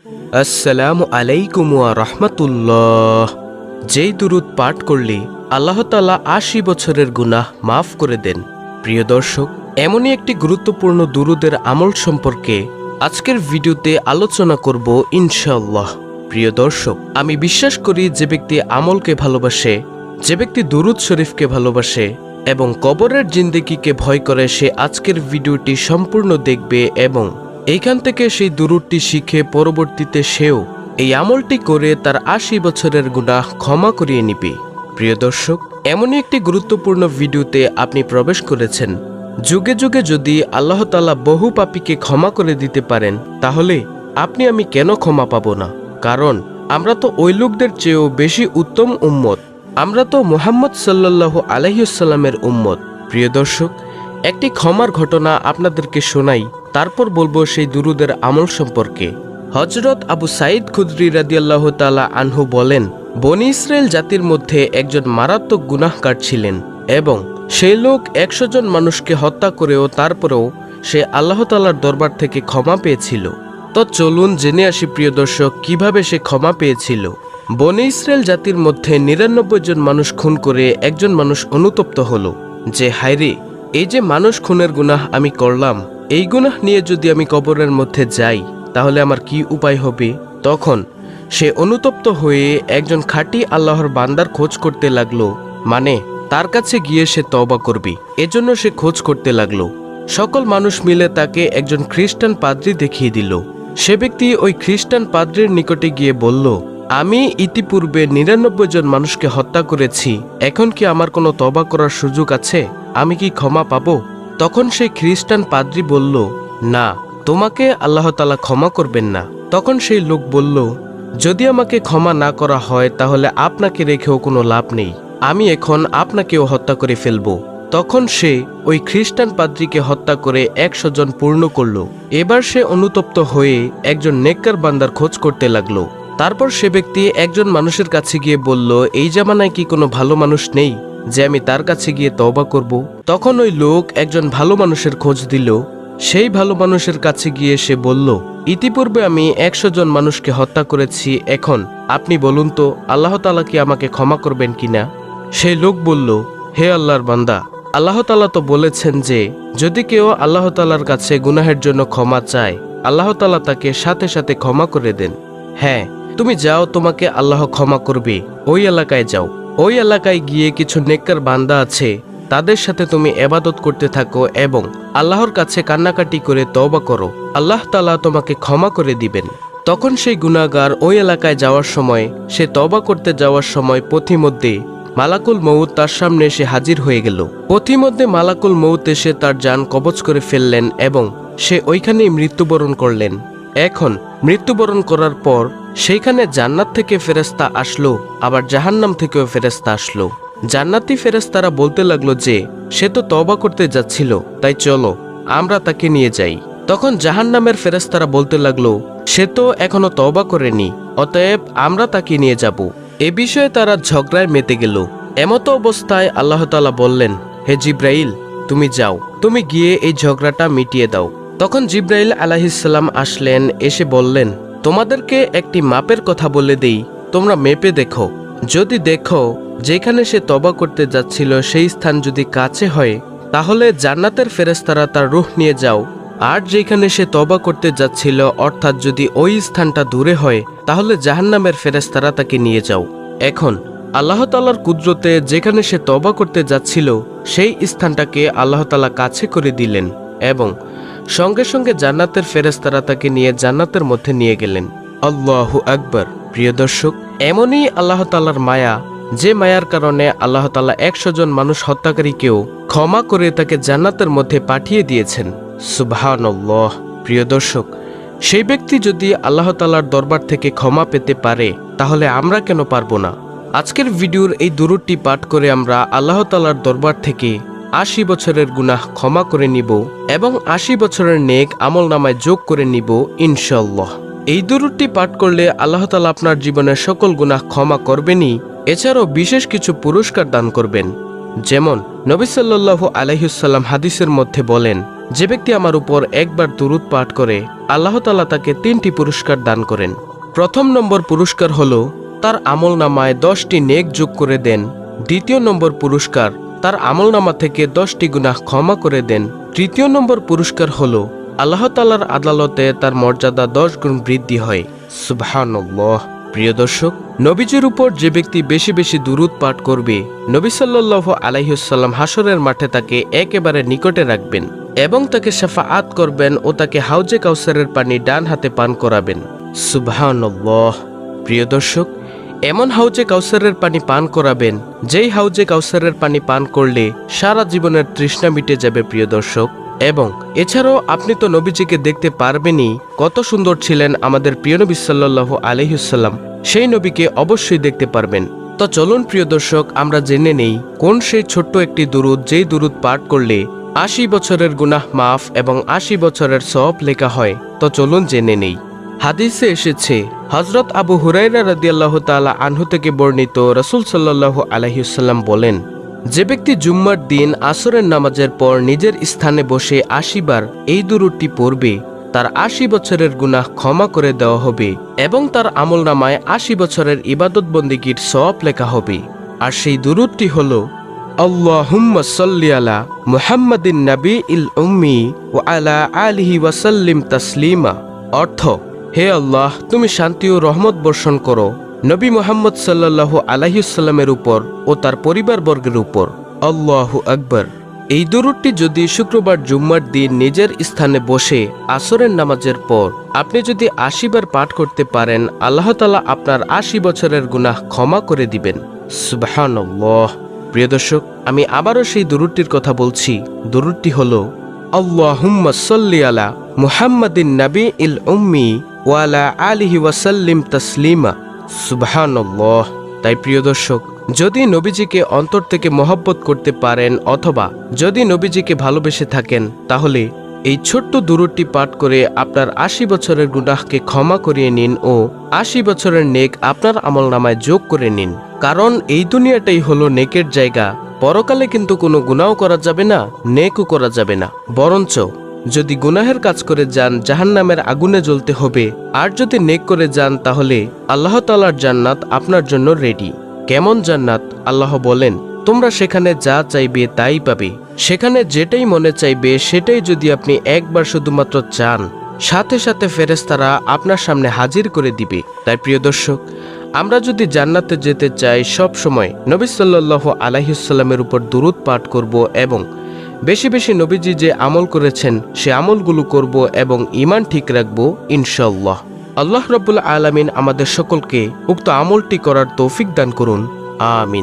আসসালামু আলাইকুম ওয়া রাহমাতুল্লাহ। যেই দুরূদ পাঠ করলে আল্লাহ তাআলা ৮০ বছরের গুনাহ মাফ করে দেন। প্রিয় দর্শক, এমনই একটি গুরুত্বপূর্ণ দুরূদের আমল সম্পর্কে আজকের ভিডিওতে আলোচনা করব ইনশাআল্লাহ। প্রিয় দর্শক, আমি বিশ্বাস করি যে ব্যক্তি আমলকে ভালোবাসে, যে ব্যক্তি দুরূদ শরীফকে ভালোবাসে এবং কবরের জিন্দেগিকে ভয় করে, সে আজকের ভিডিওটি সম্পূর্ণ দেখবে এবং এইখান থেকে সেই দুরূদটি শিখে পরবর্তীতে সেও এই আমলটি করে তার ৮০ বছরের গুনাহ ক্ষমা করিয়ে নিবে। প্রিয় দর্শক, এমনই একটি গুরুত্বপূর্ণ ভিডিওতে আপনি প্রবেশ করেছেন। যুগে যুগে যদি আল্লাহ তাআলা বহু পাপীকে ক্ষমা করে দিতে পারেন, তাহলে আপনি আমি কেন ক্ষমা পাবো না? কারণ আমরা তো ওই লোকদের চেয়েও বেশি উত্তম উম্মত। আমরা তো মুহাম্মদ সাল্লাল্লাহু আলাইহি ওয়াসাল্লামের উম্মত। প্রিয় দর্শক, একটি ক্ষমার ঘটনা আপনাদেরকে শোনাই, তারপর বলবো সেই দুরূদের আমল সম্পর্কে। হযরত আবু সাঈদ খুদরি রাদিয়াল্লাহু তাআলা আনহু বলেন, বনী ইসরায়েল জাতির মধ্যে একজন মারাত্মক গুনাহগার ছিলেন এবং সেই লোক ১০০ জন মানুষকে হত্যা করেও তারপরেও সে আল্লাহ তাআলার দরবার থেকে ক্ষমা পেয়েছিল। তো চলুন জেনে আসি প্রিয় দর্শক, কিভাবে সে ক্ষমা পেয়েছিল। বনী ইসরায়েল জাতির মধ্যে ৯৯ জন মানুষ খুন করে একজন মানুষ অনুতপ্ত হলো যে, হায়রে, এই যে মানুষ খুনের গুনাহ আমি করলাম, এই গুনাহ নিয়ে যদি আমি কবরের মধ্যে যাই তাহলে আমার কি উপায় হবে? তখন সে অনুতপ্ত হয়ে একজন খাঁটি আল্লাহর বান্দার খোঁজ করতে লাগলো, মানে তার কাছে গিয়ে সে তওবা করবে, এজন্য সে খোঁজ করতে লাগলো। সকল মানুষ মিলে তাকে একজন খ্রিস্টান পাদ্রী দেখিয়ে দিল। সে ব্যক্তি ওই খ্রিস্টান পাদ্রীর নিকটে গিয়ে বলল, আমি ইতিপূর্বে ৯৯ জন মানুষকে হত্যা করেছি, এখন কি আমার কোনো তওবা করার সুযোগ আছে? আমি কি ক্ষমা পাবো? তখন সেই খ্রিস্টান পাদ্রী বলল, না, তোমাকে আল্লাহ তাআলা ক্ষমা করবেন না। তখন সেই লোক বলল, যদি আমাকে ক্ষমা না করা হয় তাহলে আপনাকে রেখেও কোনো লাভ নেই, আমি এখন আপনাকেও হত্যা করে ফেলব। তখন সে ওই খ্রিস্টান পাদ্রীকে হত্যা করে ১০০ জন পূর্ণ করল। এবার সে অনুতপ্ত হয়ে একজন নেককার বান্দার খোঁজ করতে লাগলো। তারপর সে ব্যক্তি একজন মানুষের কাছে গিয়ে বলল, এই জামানায় কি কোনো ভালো মানুষ নেই যে আমি তার কাছে গিয়ে তওবা করব? তখন ওই লোক একজন ভালো মানুষের খোঁজ দিল। সেই ভালো মানুষের কাছে গিয়ে সে বলল, ইতিপূর্বে আমি ১০০ জন মানুষকে হত্যা করেছি, এখন আপনি বলুন তো আল্লাহ তাআলা কি আমাকে ক্ষমা করবেন কিনা? সেই লোক বলল, হে আল্লাহর বান্দা, আল্লাহ তাআলা তো বলেছেন যে যদি কেউ আল্লাহ তাআলার কাছে গুনাহের জন্য ক্ষমা চায়, আল্লাহ তাআলা তাকে সাথে সাথে ক্ষমা করে দেন। হ্যাঁ, তুমি যাও, তোমাকে আল্লাহ ক্ষমা করবে। ওই এলাকায় যাও, ওই এলাকায় গিয়ে কিছু নেককার বান্দা আছে, তাদের সাথে তুমি ইবাদত করতে থাকো এবং আল্লাহর কাছে কান্নাকাটি করে তওবা করো, আল্লাহ তাআলা তোমাকে ক্ষমা করে দিবেন। তখন সেই গুনাহগার ওই এলাকায় যাওয়ার সময়, সে তওবা করতে যাওয়ার সময় পথিমধ্যে মালাকুল মউত তার সামনে এসে হাজির হয়ে গেল। পথিমধ্যে মালাকুল মউত এসে তার জান কবজ করে ফেললেন এবং সে ওইখানেই মৃত্যুবরণ করলেন। এখন মৃত্যুবরণ করার পর সেইখানে জান্নাত থেকে ফেরেশতা আসলো, আবার জাহান্নাম থেকেও ফেরেশতা আসলো। জান্নাতি ফেরেশতারা বলতে লাগলো যে সে তো তওবা করতে যাচ্ছিল, তাই চলো আমরা তাকে নিয়ে যাই। তখন জাহান্নামের ফেরেশতারা বলতে লাগলো, সে তো এখনো তওবা করেনি, অতএব আমরা তাকে নিয়ে যাব। এ বিষয়ে তারা ঝগড়ায় মেতে গেল। এমতো অবস্থায় আল্লাহ তাআলা বললেন, হে জিব্রাইল, তুমি যাও, তুমি গিয়ে এই ঝগড়াটা মিটিয়ে দাও। তখন জিব্রাইল আলাইহিস সালাম আসলেন, এসে বললেন, তোমাদেরকে একটি মাপের কথা বলে দেই, তোমরা মেপে দেখো। যদি দেখো যেখানে সে তওবা করতে যাচ্ছিল সেই স্থান যদি কাছে হয়, তাহলে জান্নাতের ফেরেশতারা তার রূহ নিয়ে যাও। আর যেখানে সে তওবা করতে যাচ্ছিল, অর্থাৎ যদি ওই স্থানটা দূরে হয়, তাহলে জাহান্নামের ফেরেশতারা তাকে নিয়ে যাও। এখন আল্লাহ তাআলার কুদরতে যেখানে সে তওবা করতে যাচ্ছিল সেই স্থানটাকে আল্লাহ তাআলা কাছে করে দিলেন এবং সঙ্গে সঙ্গে জান্নাতের ফেরেশতারা তাকে নিয়ে জান্নাতের মধ্যে নিয়ে গেলেন। আল্লাহু আকবার। প্রিয় দর্শক, এমনই আল্লাহ তাআলার মায়া, যে মায়ার কারণে আল্লাহ তাআলা ১০০ জন মানুষ হত্যাকারীকেও ক্ষমা করে তাকে জান্নাতের মধ্যে পাঠিয়ে দিয়েছেন। সুবহানাল্লাহ। প্রিয় দর্শক, সেই ব্যক্তি যদি আল্লাহ তাআলার দরবার থেকে ক্ষমা পেতে পারে, তাহলে আমরা কেন পারবো না? আজকের ভিডিওর এই দুরূদটি পাঠ করে আমরা আল্লাহ তাআলার দরবার থেকে ৮০ বছরের গুনাহ ক্ষমা করে নিব এবং ৮০ বছরের নেক আমলনামায় যোগ করে নিব ইনশাআল্লাহ। এই দুরূদটি পাঠ করলে আল্লাহ তাআলা আপনার জীবনের সকল গুনাহ ক্ষমা করবেনই, এছাড়াও বিশেষ কিছু পুরস্কার দান করবেন। যেমন নবী সাল্লাল্লাহু আলাইহি ওয়াসাল্লাম হাদিসের মধ্যে বলেন, যে ব্যক্তি আমার উপর একবার দুরূদ পাঠ করে আল্লাহ তাআলা তাকে 3টি পুরস্কার দান করেন। প্রথম নম্বর পুরস্কার হলো তার আমলনামায় 10টি নেক যোগ করে দেন। দ্বিতীয় নম্বর পুরস্কার তার আমলনামা থেকে 10টি গুনাহ ক্ষমা করে দেন। তৃতীয় নম্বর পুরস্কার হলো আল্লাহ তাআলার আদালতে তার মর্যাদা 10 গুণ বৃদ্ধি হয়। সুবহানাল্লাহ। প্রিয় দর্শক, নবীজির উপর যে ব্যক্তি বেশি বেশি দুরূদ পাঠ করবে, নবী সাল্লাল্লাহু আলাইহি ওয়াসাল্লাম হাসরের মাঠে তাকে একেবারে নিকটে রাখবেন এবং তাকে শাফাআত করবেন ও তাকে হাউজে কাউসারের পানি ডান হাতে পান করাবেন। সুবহানাল্লাহ। প্রিয় দর্শক, এমন হাউজে কাউসারের পানি পান করাবেন যেই হাউজে কাউসারের পানি পান করলে সারা জীবনের তৃষ্ণা মিটে যাবে। প্রিয় দর্শক, এবং এছাড়াও আপনি তো নবীজিকে দেখতে পারবেনই, কত সুন্দর ছিলেন আমাদের প্রিয় নবী সাল্লাল্লাহু আলাইহি ওয়াসাল্লাম, সেই নবীকে অবশ্যই দেখতে পারবেন। তো চলুন প্রিয় দর্শক, আমরা জেনে নেই কোন সেই ছোট্ট একটি দুরূদ, যেই দুরূদ পাঠ করলে 80 বছরের গুনাহ মাফ এবং 80 বছরের সওয়াব লেখা হয়। তো চলুন জেনে নেই। হাদিসে এসেছে, হযরত আবু হুরায়রা রাদিয়াল্লাহু তাআলা আনহু থেকে বর্ণিত, রাসূল সাল্লাল্লাহু আলাইহি ওয়াসাল্লাম বলেন, যে ব্যক্তি জুম্মার দিন আসরের নামাজের পর নিজের স্থানে বসে 80 বার এই দুরূদটি পড়বে, তার 80 বছরের গুনাহ ক্ষমা করে দেওয়া হবে এবং তার আমলনামায় 80 বছরের ইবাদত বন্দেগীর সওয়াব লেখা হবে। আর সেই দুরূদটি হলো, আল্লাহুম্মা সাল্লি আলা মুহাম্মাদিন নাবিয়িল উম্মি ওয়া আলা আলিহি ওয়া সাল্লিম তাসলিমা। অর্থ, হে আল্লাহ, তুমি শান্তি ও রহমত বর্ষণ করো নবী মুহাম্মদ সাল্লাল্লাহু আলাইহি ওয়াসাল্লামের উপর ও তার পরিবারবর্গের উপর। আল্লাহু আকবার। এই দুরূদটি যদি শুক্রবার জুম্মার দিন নিজের স্থানে বসে আসরের নামাজের পর আপনি যদি 80 বার পাঠ করতে পারেন, আল্লাহ তাআলা আপনার 80 বছরের গুনাহ ক্ষমা করে দিবেন। সুবহানাল্লাহ। প্রিয় দর্শক, আমি আবারও সেই দুরূদটির কথা বলছি। দুরূদটি হলো, আল্লাহুম্মা সাল্লি আলা মুহাম্মাদিন নাবিয়িল উম্মি ওয়া আলা আলিহি ওয়া সাল্লিম তাসলিমা। সুবহানাল্লাহ। তাই প্রিয় দর্শক, যদি নবীজিকে অন্তর থেকে মহব্বত করতে পারেন অথবা যদি নবীজিকে ভালোবেসে থাকেন, তাহলে এই ছোট্ট দুরূদটি পাঠ করে আপনার 80 বছরের গুনাহকে ক্ষমা করিয়ে নিন ও 80 বছরের নেক আপনার আমলনামায় যোগ করে নিন। কারণ এই দুনিয়াটাই হলো নেকের জায়গা। পরকালে কিন্তু কোনো গুনাহ করা যাবে না, নেকও করা যাবে না। বরঞ্চ যদি গুনাহের কাজ করে যান, জাহান্নামের আগুনে জ্বলতে হবে। আর যদি নেক করে যান, তাহলে আল্লাহ তাআলার জান্নাত আপনার জন্য রেডি। কেমন জান্নাত? আল্লাহ বলেন, তোমরা সেখানে যা চাইবে তাই পাবে। সেখানে যেটাই মনে চাইবে সেটাই যদি আপনি একবার শুধুমাত্র চান, সাথে সাথে ফেরেশতারা আপনার সামনে হাজির করে দিবে। তাই প্রিয় দর্শক, আমরা যদি জান্নাতে যেতে চাই, সব সময় নবী সাল্লাল্লাহু আলাইহি ওয়াসাল্লামের উপর দুরূদ পাঠ করব এবং বেশি বেশি নবীজি যে আমল করেছেন সে আমলগুলো করব এবং ঈমান ঠিক রাখব ইনশাআল্লাহ। আল্লাহ রাব্বুল আলামিন আমাদের সকলকে উক্ত আমলটি করার তৌফিক দান করুন। আমিন।